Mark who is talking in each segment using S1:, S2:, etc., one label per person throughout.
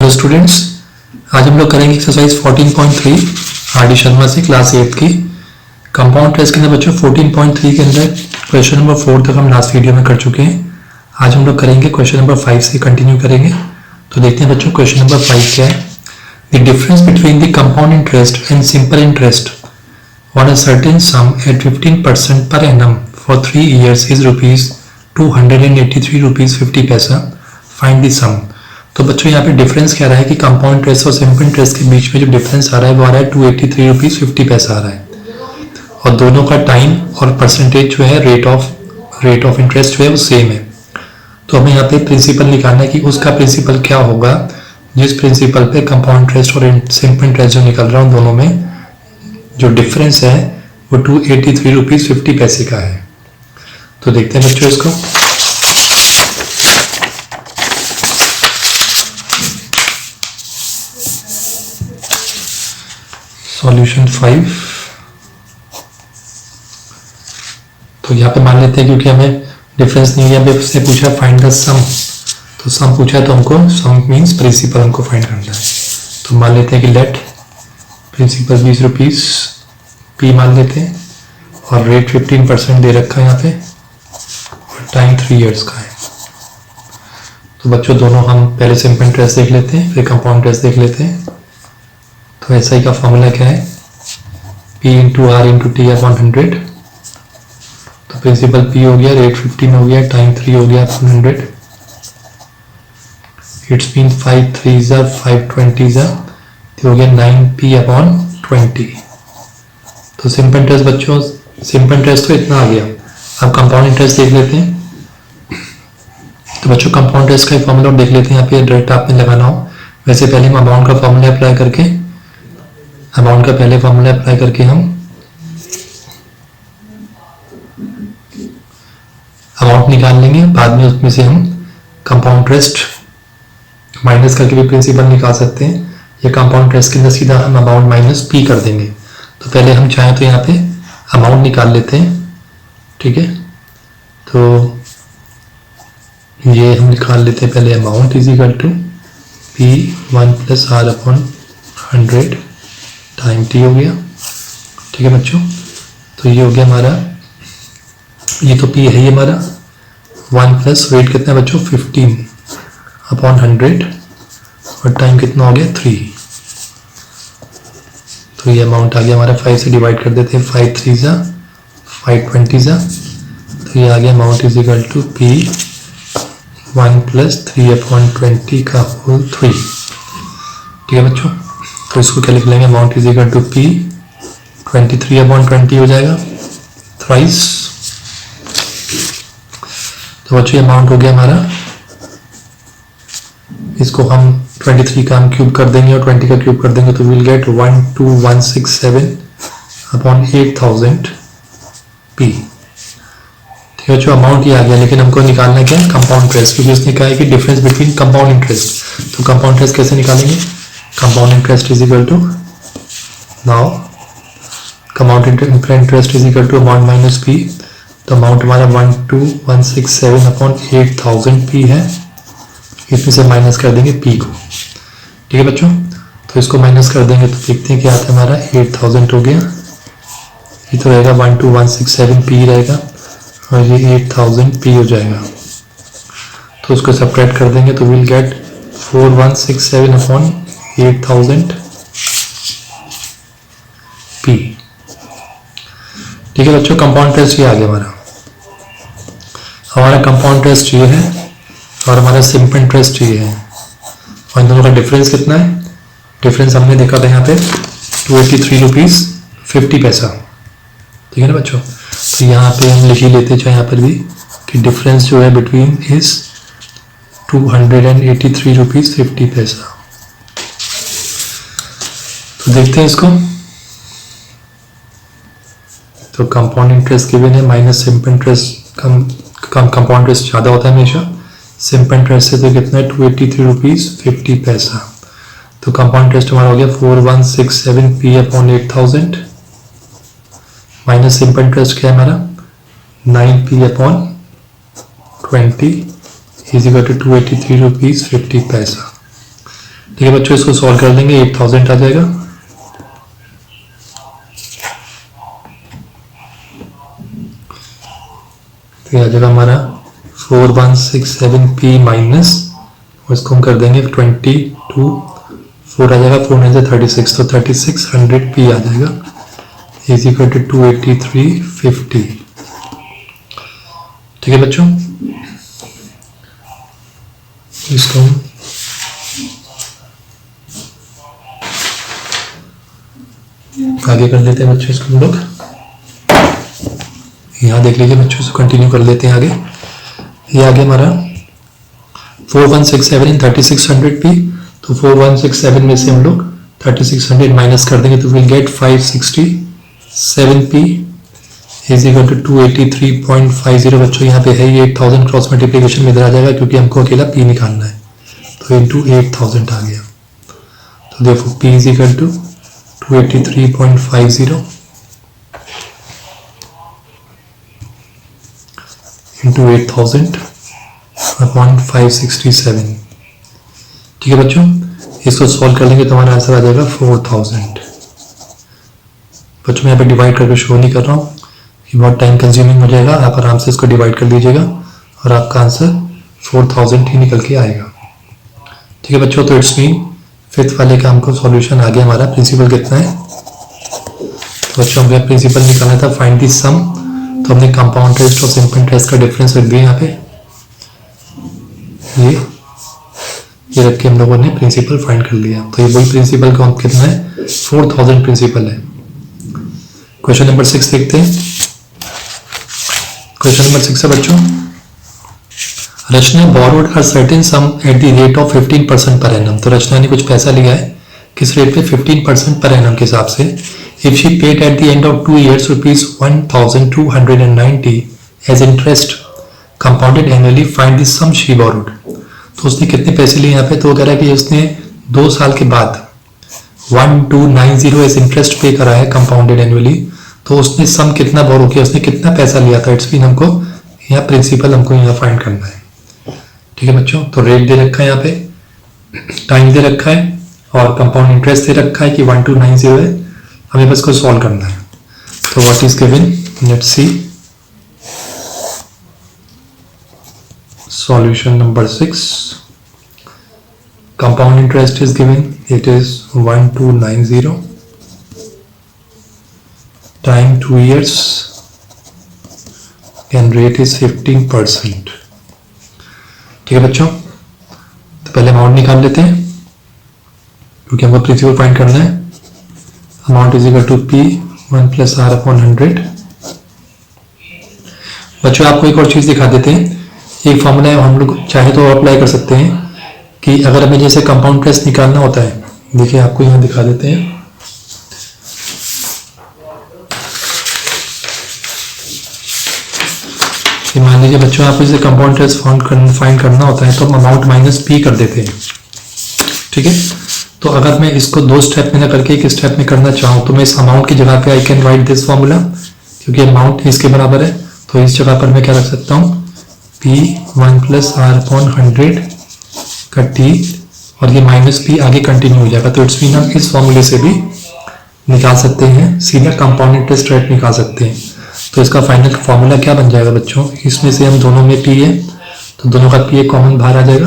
S1: Hello students, आज हम लोग करेंगे एक्सरसाइज 14.3 आर डी शर्मा से क्लास 8 की कंपाउंड टेस्ट के अंदर बच्चों 14.3 के अंदर क्वेश्चन नंबर 4 तक हम लास्ट वीडियो में कर चुके हैं। आज हम लोग करेंगे क्वेश्चन नंबर 5 से कंटिन्यू करेंगे। तो देखते हैं बच्चों क्वेश्चन नंबर 5 क्या है। The difference between the compound interest and simple interest on a certain sum at 15% per annum for 3 years is ₹283.50। Find the sum. तो बच्चों यहाँ पे डिफरेंस क्या रहा है कि कंपाउंड इंटरेस्ट और सिंपल इंटरेस्ट के बीच में जो डिफरेंस आ रहा है वो आ रहा है ₹283.50 आ रहा है, और दोनों का टाइम और परसेंटेज जो है रेट ऑफ इंटरेस्ट जो है वो सेम है। तो हमें यहाँ पे प्रिंसिपल निकालना है कि उसका प्रिंसिपल क्या होगा जिस प्रिंसिपल पे कंपाउंड इंटरेस्ट और सिंपल इंटरेस्ट जो निकल रहा है उन दोनों में जो डिफरेंस है वो ₹283.50 का है। तो देखते हैं बच्चों इसको। सॉल्यूशन 5। तो यहाँ पे मान लेते हैं क्योंकि हमें डिफरेंस नहीं है, यहाँ पे उससे पूछा फाइंड द सम, तो सम पूछा तो हमको सम मीन्स प्रिंसिपल हमको फाइंड करना है। तो मान लेते हैं कि लेट प्रिंसिपल ₹20 पी मान लेते हैं और रेट 15% दे रखा है यहाँ पे और टाइम 3 years का है। तो बच्चों दोनों हम पहले सिंपल इंटरेस्ट देख लेते हैं फिर कंपाउंड इंटरेस्ट देख लेते हैं। तो एसआई का फॉर्मूला क्या है, P into R into T upon 100। तो प्रिंसिपल P हो गया, रेट 15 हो गया, टाइम 3 हो गया अपॉन 100। इट्स मीन 5 3 5 20 तो हो गया 9P अपॉन 20। तो सिंपल इंटरेस्ट बच्चों, सिंपल इंटरेस्ट तो इतना आ गया। अब कंपाउंड इंटरेस्ट देख लेते हैं। तो बच्चों कंपाउंड इंटरेस्ट का फॉर्मूला देख लेते हैं। यहाँ पे डायरेक्ट आपने लगाना हो, वैसे पहले हम अमाउंट का फॉर्मूला अप्लाई करके हम अमाउंट निकाल लेंगे। बाद में उसमें से हम कंपाउंड इंटरेस्ट माइनस करके भी प्रिंसिपल निकाल सकते हैं, या कंपाउंड इंटरेस्ट के अंदर सीधा हम अमाउंट माइनस पी कर देंगे। तो पहले हम चाहें तो यहाँ पे अमाउंट निकाल लेते हैं, ठीक है। तो ये हम निकाल लेते हैं पहले amount is equal to P1 + R upon 100 time T हो गया, ठीक है बच्चों। तो ये हो गया हमारा, ये तो P है ये हमारा 1 प्लस रेट कितना है बच्चों 15 अपॉन 100 और टाइम कितना हो गया 3। तो ये अमाउंट आ गया हमारा, 5 से डिवाइड कर देते हैं, 5 3 5 20 तो ये आ गया amount is equal to P1 + 3 upon 20 का होल 3, ठीक है बच्चों। तो इसको क्या लिख लेंगे, amount is equal to P23 upon 20 हो जाएगा थ्राइस। तो बच्चों अमाउंट हो गया हमारा, इसको हम 23 का हम क्यूब कर देंगे और 20 का क्यूब कर देंगे तो विल गेट 12167 अपॉन 8000 P, ठीक है बच्चों। अमाउंट ये आ गया, लेकिन हमको निकालना क्या है कंपाउंड इंटरेस्ट, क्योंकि उसने कहा है कि डिफरेंस बिटवीन कंपाउंड इंटरेस्ट। तो कंपाउंड इंटरेस्ट कैसे निकालेंगे, compound interest is equal to, now compound interest is equal to amount minus P। तो अमाउंट हमारा 12167 अपॉन 8000 P है, इसमें से माइनस कर देंगे P को, ठीक है बच्चों। तो इसको माइनस कर देंगे तो देखते हैं क्या आता है हमारा, 8000 हो गया, ये तो रहेगा 12167 P रहेगा और ये 8000 P हो जाएगा। तो उसको सब्ट्रैक्ट कर देंगे तो विल गेट 4167 अपॉन 8000 P, ठीक है बच्चों। कंपाउंड इंटरेस्ट ये आ गया हमारा कंपाउंड इंटरेस्ट ये है और हमारा सिंपल इंटरेस्ट ये है, और इन दोनों का डिफरेंस कितना है, डिफरेंस हमने देखा था यहाँ पे ₹283.50, ठीक है ना बच्चों। तो यहाँ पे हम लिख ही लेते चाहे यहाँ पर भी कि डिफरेंस जो है बिटवीन इज ₹283.50। तो देखते हैं इसको। तो कंपाउंड इंटरेस्ट गिवन है minus simple interest, compound interest ज़्यादा होता है हमेशा सिंपल इंटरेस्ट से, तो कितना है ₹283.50। तो कंपाउंड इंटरेस्ट हमारा हो गया 4167 P upon 8000 minus simple interest क्या है हमारा 9P upon 20 is equal to ₹283.50। ठीक है बच्चों, इसको सॉल्व कर देंगे 8000 आ जाएगा। तो आ जाएगा हमारा 4167p माइनस, इसको हम कर देंगे 22, 4 आ जाएगा, 4 से 36, तो 3600p आ जाएगा, इज इक्वल टू 283.50। ठीक है बच्चों, इसको हम आगे कर लेते हैं बच्चों। इसको हम लोग यहाँ देख लीजिए बच्चों, से कंटिन्यू कर लेते हैं आगे। ये आगे हमारा 4167 इन 3600p, तो 4167 में से हम लोग 3600 माइनस कर देंगे तो will get 567p is equal to 283.50। बच्चों यहाँ पे है ये 8000 क्रॉस मल्टीप्लिकेशन में इधर आ जाएगा क्योंकि हमको अकेला p निकालना है, तो इंटू 8000 आ गया। तो देखो p is equal to 283.50 into 8000 upon 567। ठीक है बच्चों, इसको सॉल्व कर लेंगे तो हमारा आंसर आ जाएगा 4000। बच्चों मैं यहाँ पे डिवाइड करके शो नहीं कर रहा हूँ, ये बहुत टाइम कंज्यूमिंग हो जाएगा। आप आराम से इसको डिवाइड कर लीजिएगा और आपका आंसर 4000 ही निकल के आएगा। ठीक है बच्चों, तो इट्स मीन फिफ्थ वाले का हमको सॉल्यूशन आ गया। हमारा प्रिंसिपल कितना है, तो बच्चों हमें प्रिंसिपल निकालना था फाइंड द सम, तो हमने कंपाउंड इंटरेस्ट और सिंपल इंटरेस्ट का डिफरेंस रख दिया यहाँ पे। ये रख के हम लोगों ने प्रिंसिपल फाइंड कर लिया। तो ये वही प्रिंसिपल का कितना है, 4000 प्रिंसिपल है। क्वेश्चन नंबर 6 देखते हैं। क्वेश्चन नंबर 6 है बच्चों, Rachna borrowed a certain sum at the rate of 15% per annum. तो रचना ने कुछ पैसा लिया है, किस रेट पे, 15% पर एनम के हिसाब से। If she paid at the end of 2 years ₹1290 as interest compounded annually, find the sum she borrowed. तो उसने कितने पैसे लिए यहाँ पे, तो वो कह रहा है कि उसने 2 साल के बाद 1290 एज इंटरेस्ट पे करा है कंपाउंडेड एनुअली। तो उसने सम कितना बोरो किया, उसने कितना पैसा लिया था, इट्स मीन हमको यहाँ प्रिंसिपल हमको यहाँ फाइंड करना है। ठीक है बच्चों, तो रेट दे रखा है यहाँ पे, टाइम दे रखा है और कंपाउंड इंटरेस्ट दे रखा है कि 1290 है, हमें बस को सॉल्व करना है। तो what is given, let's see solution number 6। Compound interest is given, it is 1290, time 2 years and rate is 15%। ठीक है बच्चों, तो पहले अमाउंट निकाल लेते हैं क्योंकि हमको प्रिंसिपल फाइंड करना है। Amount is equal to P 1 + R upon 100। बच्चों आपको एक और चीज दिखा देते हैं, एक फॉर्मूला है, हम लोग चाहे तो अप्लाई कर सकते हैं कि अगर हमें जैसे कंपाउंड इंटरेस्ट निकालना होता है, देखिए आपको यहाँ दिखा देते हैं। मान लीजिए बच्चों आपको जैसे कंपाउंड इंटरेस्ट फाइंड करना होता है तो हम अमाउंट माइनस P कर देते हैं। ठीक है, तो अगर मैं इसको 2 स्टेप में ना करके एक स्टेप में करना चाहूँ तो मैं इस अमाउंट की जगह पे I can write this formula, क्योंकि अमाउंट इसके बराबर है। तो इस जगह पर मैं क्या रख सकता हूँ, P 1 + R अपॉन 100 का T, और ये माइनस P आगे कंटिन्यू हो जाएगा। तो इट्स मीन हम इस फॉर्मूले से भी निकाल सकते हैं, सीधा कंपाउंड इंटरेस्ट रेट निकाल सकते हैं। तो इसका फाइनल फॉर्मूला क्या बन जाएगा बच्चों, इसमें से हम दोनों में P है तो दोनों का P कॉमन बाहर आ जाएगा,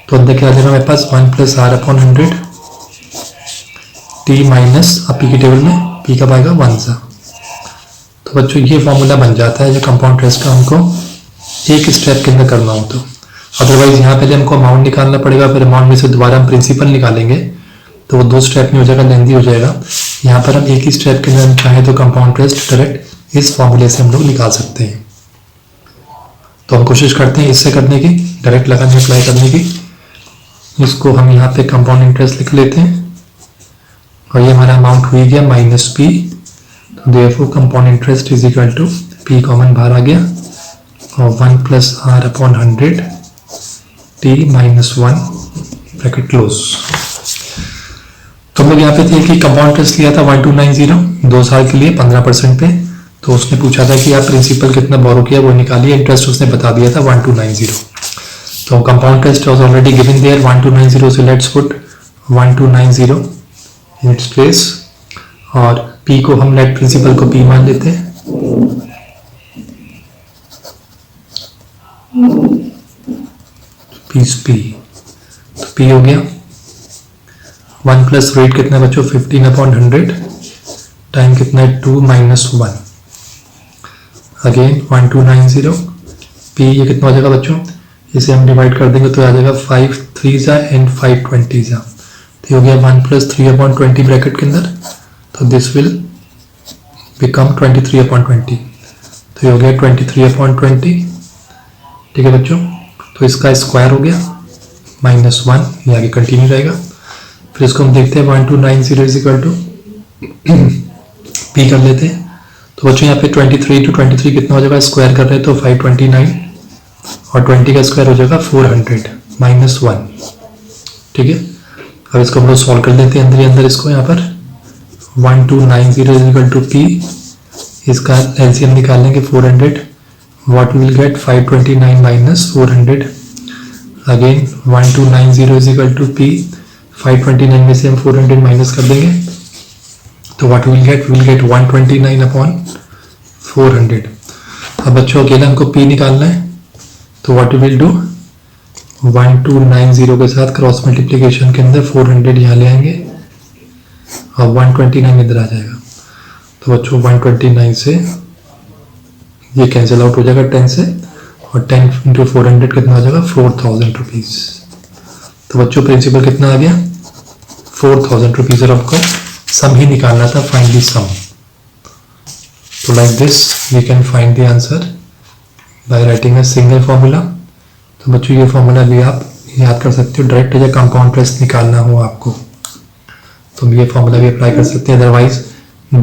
S1: तो अंदर क्या आ जाएगा मेरे पास 1 + R अपॉन 100 T माइनस, अब P की टेबल में P कब आएगा, 1 सा। तो बच्चों ये फॉर्मूला बन जाता है जो कंपाउंड इंटरेस्ट का हमको एक स्टेप के अंदर करना हो तो। अदरवाइज यहाँ पहले हमको अमाउंट निकालना पड़ेगा, फिर अमाउंट में से दोबारा हम प्रिंसिपल निकालेंगे तो वो 2 स्टेप में हो जाएगा, लेंदी हो जाएगा। यहाँ पर हम एक ही स्टेप के अंदर हम चाहें तो कंपाउंड इंटरेस्ट डायरेक्ट इस फॉर्मूले से हम लोग निकाल सकते हैं। तो हम कोशिश करते हैं इससे करने की, डायरेक्ट लगाने अप्लाई करने की। इसको हम यहाँ पे कंपाउंड इंटरेस्ट लिख लेते हैं और ये हमारा अमाउंट हुई गया माइनस P। तो therefore compound interest is equal to P common बाहर आ गया और 1 + R upon 100 T minus 1 bracket close. तो हम लोग यहाँ पे थे कि कंपाउंड इंटरेस्ट लिया था 1290 2 साल के लिए 15% पे। तो उसने पूछा था कि आप प्रिंसिपल कितना बोरो किया वो निकालिए, इंटरेस्ट उसने बता दिया था 1290। So compound interest was already given there 1290, so let's put 1290 in its place और P को हम नेट प्रिंसिपल को P मान लेते हैं. P तो P हो गया 1 प्लस रेट कितना है बच्चों 15/100 टाइम कितना है 2 - 1 अगेन 1290 P ये कितना हो जाएगा बच्चों इसे हम डिवाइड कर देंगे तो आ जाएगा 5 3 एंड 5 20 तो हो गया 1 + 3/20 ब्रैकेट के अंदर तो दिस विल बिकम 23/20 तो ये हो गया 23/20. ठीक है बच्चों तो इसका स्क्वायर हो गया -1 ये आगे कंटिन्यू रहेगा. फिर इसको हम देखते हैं 1290 P कर लेते हैं तो बच्चों यहाँ पे 23 to 23 कितना हो जाएगा स्क्वायर कर रहे हैं तो 529 और 20 का स्क्वायर हो जाएगा 400 -1. ठीक है अब इसको हम लोग सॉल्व कर लेते हैं अंदर ही अंदर इसको यहाँ पर 1290 P इसका एलसीएम निकाल लेंगे 400 what will get 529 - 400 again 1290 P 529 में से हम 400 माइनस कर देंगे तो व्हाट विल गेट 129/400. अब बच्चों अकेला हमको P निकालना है तो व्हाट विल डू 1290 के साथ क्रॉस मल्टीप्लिकेशन के अंदर 400 यहाँ ले आएंगे और 129 इधर आ जाएगा तो बच्चों 129 से ये कैंसिल आउट हो जाएगा 10 से और 10 × 400 कितना हो जाएगा 4000 रुपीज़. तो बच्चों प्रिंसिपल कितना आ गया 4000 रुपीज़ और आपको सम ही निकालना था फाइंड द सम. तो like this we can find the answer by writing a single formula. तो बच्चों ये फॉर्मूला भी आप याद कर सकते हो डायरेक्ट जब कंपाउंड इंटरेस्ट निकालना हो आपको तो ये फॉर्मूला भी अप्लाई कर सकते हैं. अदरवाइज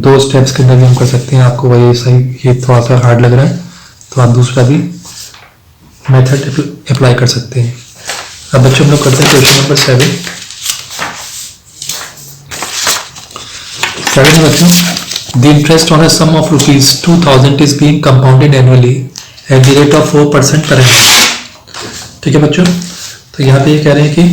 S1: 2 स्टेप्स के अंदर भी हम कर सकते हैं. आपको वही सही ये थोड़ा सा हार्ड लग रहा है तो आप दूसरा भी मेथड अप्लाई कर सकते हैं. अब बच्चों हम लोग करते हैं क्वेश्चन नंबर 7. बच्चों the interest on a sum of ₹2000 is being compounded annually at the rate of 4% per annum. ठीक है बच्चों तो यहाँ पे ये कह रहे हैं कि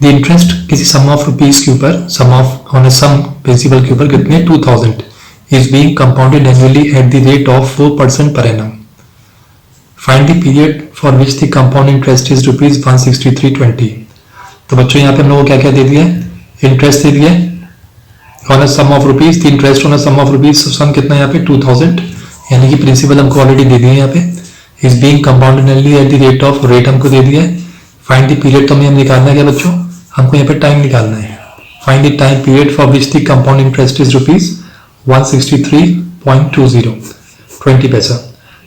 S1: द इंटरेस्ट किसी सम ऑफ रुपीज के ऊपर sum of on a sum principal के ऊपर कितने 2000 is being compounded annually at the rate of 4% per annum. Find the period for which the compound interest is ₹163.20. तो बच्चों यहाँ पे हम लोग को क्या क्या दे दिया इंटरेस्ट दे दिया on a sum of rupees. The interest on a sum of rupees sum कितना है यहाँ पे 2000 यानी कि प्रिंसिपल हमको ऑलरेडी दे दिए यहाँ पे is being compounded annually at the rate of rate हमको दे दिया है. फाइंड द पीरियड तो हमें निकालना है क्या बच्चों हमको यहाँ पे टाइम निकालना है. Find the time period for which the compound interest is ₹163.20 20 पैसा.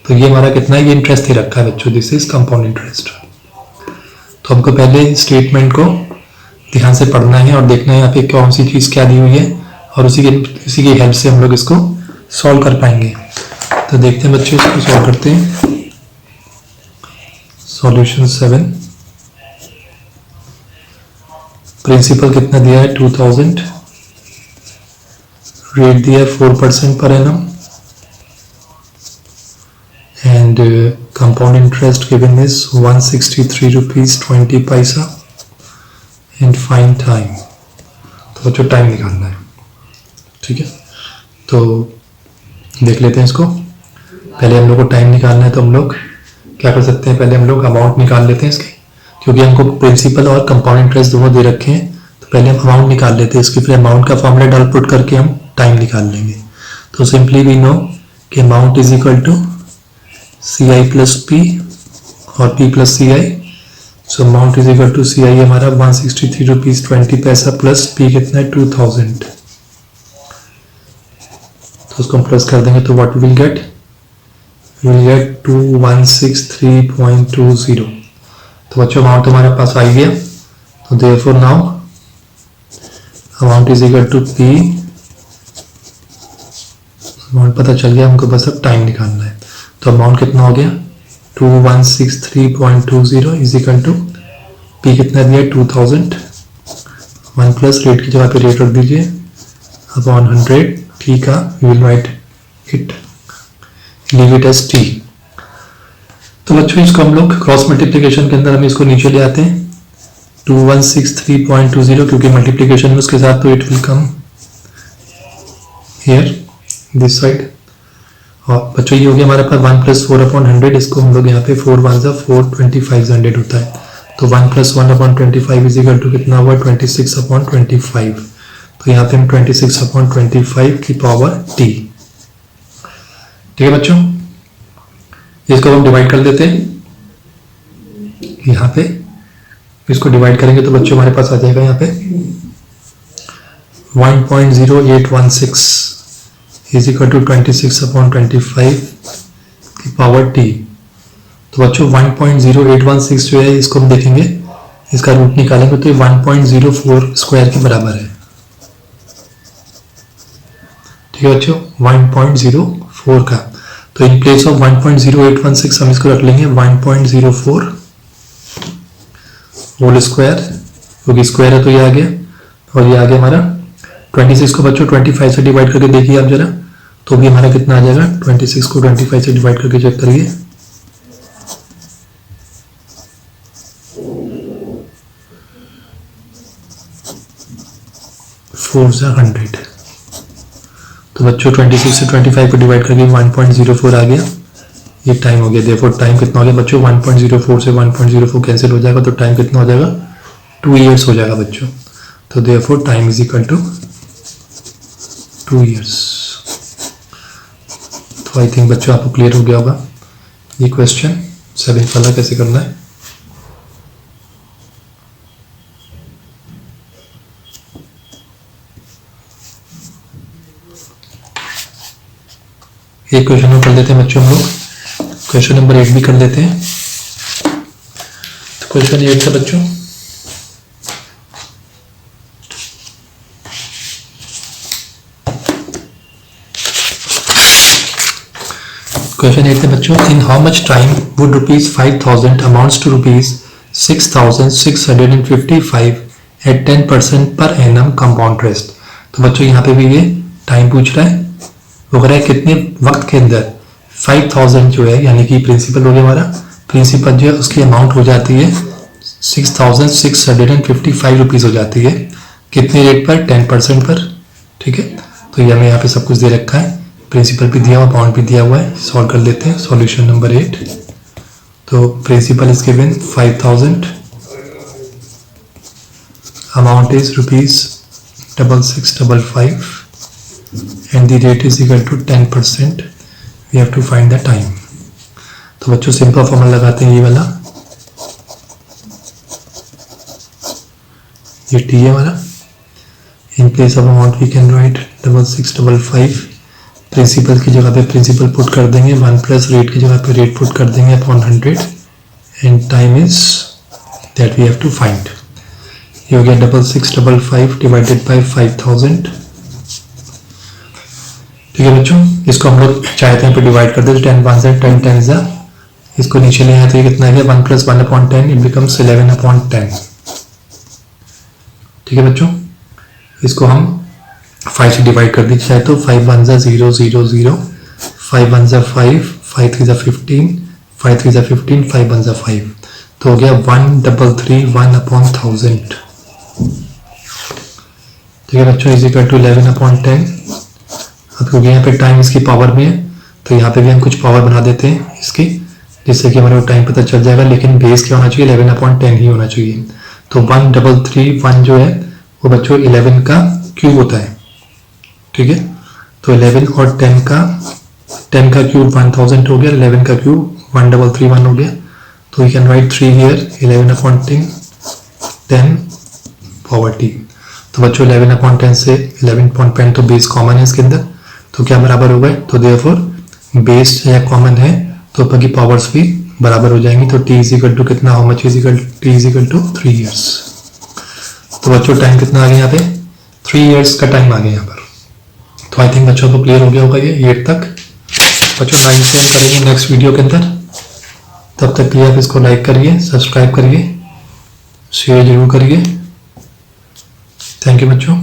S1: तो ये हमारा कितना है ये इंटरेस्ट ही रखा है बच्चों दिस इज कंपाउंड इंटरेस्ट. तो हमको पहले स्टेटमेंट को ध्यान से पढ़ना है और देखना है यहाँ पे कौन सी चीज़ क्या दी हुई है और उसी की हेल्प से हम लोग इसको सॉल्व कर पाएंगे. तो देखते हैं बच्चों इसको सॉल्व करते हैं. सॉल्यूशन 7 प्रिंसिपल कितना दिया है 2000 रेट दिया है 4% per annum and compound interest given is ₹163.20 and find time. तो बच्चों टाइम निकालना है. ठीक है तो देख लेते हैं इसको. पहले हम लोग को टाइम निकालना है तो हम लोग क्या कर सकते हैं पहले हम लोग अमाउंट निकाल लेते हैं इसके क्योंकि हमको प्रिंसिपल और कंपाउंड इंटरेस्ट दोनों दे रखे हैं तो पहले हम अमाउंट निकाल लेते हैं इसकी. फिर अमाउंट का फॉर्मूला डाल पुट करके हम टाइम निकाल लेंगे. तो सिंपली वी नो कि amount is equal to CI plus P और P plus CI. So amount is equal to CI हमारा ₹163.20 प्लस P कितना है 2000. तो उसको हम प्लस कर देंगे तो व्हाट विल गेट 2163.20. तो बच्चों अमाउंट हमारे पास आ गया तो therefore now amount is equal to P. Amount पता चल गया हमको बस अब टाइम निकालना है. तो अमाउंट कितना हो गया 2163.20 इज इक्वल टू P कितना दिया 2000 1 प्लस रेट की जगह पे रेट रख दीजिए अपॉन 100 T का we will write it leave it as T. तो बच्चों इसको हम लोग क्रॉस मल्टीप्लिकेशन के अंदर हम इसको नीचे ले आते हैं 2163.20 क्योंकि मल्टीप्लिकेशन में उसके साथ तो it will come here this side. और बच्चों ये हो गया हमारे पास 1 + 4/100, इसको हम लोग यहाँ पे 4 × 1 = 4 2500 होता है। तो 1 + 1/25 इज इक्वल टू कितना हुआ 26/25। तो यहाँ पे हम 26/25 की पावर t। ठीक है बच्चों, इसको हम डिवाइड कर देते हैं। यहाँ पे इसको डिवाइड करेंगे तो बच्चों हमारे पास आ जाएगा यहाँ पे 1.0816 इज इक्वल टू 26/25 की पावर t। तो बच्चों 1.0816 जो है इसको हम देखेंगे, इसका रूट निकालेंगे तो ये 1.04 स्क्वायर के बराबर है। ठीक है बच्चों, 1.04 का। तो इन प्लेस ऑफ 1.0816 हम इसको रख लेंगे 1.04 होल स्क्वायर, क्योंकि स्क्वायर है तो ये आ गया। और ये आ गया हमारा 26 को बच्चों 25 से डिवाइड करके देखिए आप जरा, तो भी हमारा कितना आ जाएगा 26 को 25 से डिवाइड करके चेक करिए। फोर 100। तो बच्चों 26 से 25 को डिवाइड करके 1.04 आ गया। ये टाइम हो गया। देखो टाइम कितना हो गया बच्चों 1.04 से 1.04 कैंसिल हो जाएगा, तो टाइम कितना हो जाएगा 2 ईयर्स हो जाएगा बच्चों। तो therefore time is equal to 2 years. तो आई थिंक बच्चों आपको क्लियर हो गया होगा ये क्वेश्चन 7 वाला कैसे करना है। एक क्वेश्चन और कर लेते हैं बच्चों हम लोग, क्वेश्चन नंबर 8 भी कर लेते हैं। तो क्वेश्चन 8 था बच्चों, क्वेश्चन 8 थे बच्चों, in how much time would ₹5,000 amounts to ₹6,655 at 10% per annum compound interest. तो बच्चों यहाँ पे भी ये टाइम पूछ रहा है, वो कह रहा है कितने वक्त के अंदर 5,000 जो है यानी कि प्रिंसिपल हो गया हमारा, प्रिंसिपल जो है उसकी अमाउंट हो जाती है 6,655 रुपीज़ हो जाती है। कितने रेट पर 10% पर। ठीक है, तो ये हमें यहाँ पे सब कुछ दे रखा है, प्रिंसिपल भी दिया हुआ, अमाउंट भी दिया हुआ है। सॉल्व कर लेते हैं सॉल्यूशन नंबर 8। तो principal is given 5,000, amount is ₹6,655 and the rate is equal to 10%. We have to find the time. तो बच्चों सिंपल फॉर्मूला लगाते हैं ये वाला, ये टी है हमारा। In place of amount we can write 6,655, principal की जगह पे प्रिंसिपल पुट कर देंगे, 1 + रेट की जगह पे रेट पुट कर देंगे upon 100 and time is that we have to find. ये हो गया 6,655 डिवाइडेड बाय 5,000। ठीक है बच्चों, इसको हम लोग चाहते हैं पे डिवाइड कर दे, 10 × 1 = 10, 10 × इसको नीचे ले आए तो ये कितना है 1 + 1/10 इट बिकम्स 11/10। ठीक है बच्चों, इसको हम 5 से डिवाइड कर दीजिए चाहे तो 5 × 1 = 0, 0, 0, 5 × 1 = 5, 5 × 3 = 15, 5 × 3 = 15, 5 × 1 = 5। तो हो गया 1,331/1000। ठीक है बच्चों, इज इक्वल टू 11/10। अब क्योंकि यहाँ पे टाइम इसकी पावर में है तो यहाँ पे भी हम कुछ पावर बना देते हैं इसकी, जिससे कि हमारे को टाइम पता चल जाएगा। लेकिन बेस क्या होना चाहिए 11/10 ही होना चाहिए। तो 1,331 जो है वो बच्चों 11 का क्यूब होता है। ठीक है, तो 11 और 10 का क्यूब 1000 हो गया, 11 का क्यूब 1,331 हो गया। तो we can write 3 here 11/10 10 power t। तो बच्चों 11/10 से 11/10 तो बेस कॉमन है इसके अंदर, तो क्या बराबर हो गए, तो देयरफॉर बेस या कॉमन है तो ऊपर की पावर्स भी बराबर हो जाएंगी। तो t इज इक्वल टू कितना, how much is equal, t is equal to 3 years. तो बच्चों टाइम कितना आ गया यहाँ पे 3 ईयर्स का टाइम आ गया यहाँ पर। तो आई थिंक बच्चों को क्लियर हो गया होगा ये 8 तक। बच्चों 9 से हम करेंगे नेक्स्ट वीडियो के अंदर। तब तक के लिए आप इसको लाइक करिए, सब्सक्राइब करिए, शेयर जरूर करिए। थैंक यू बच्चों।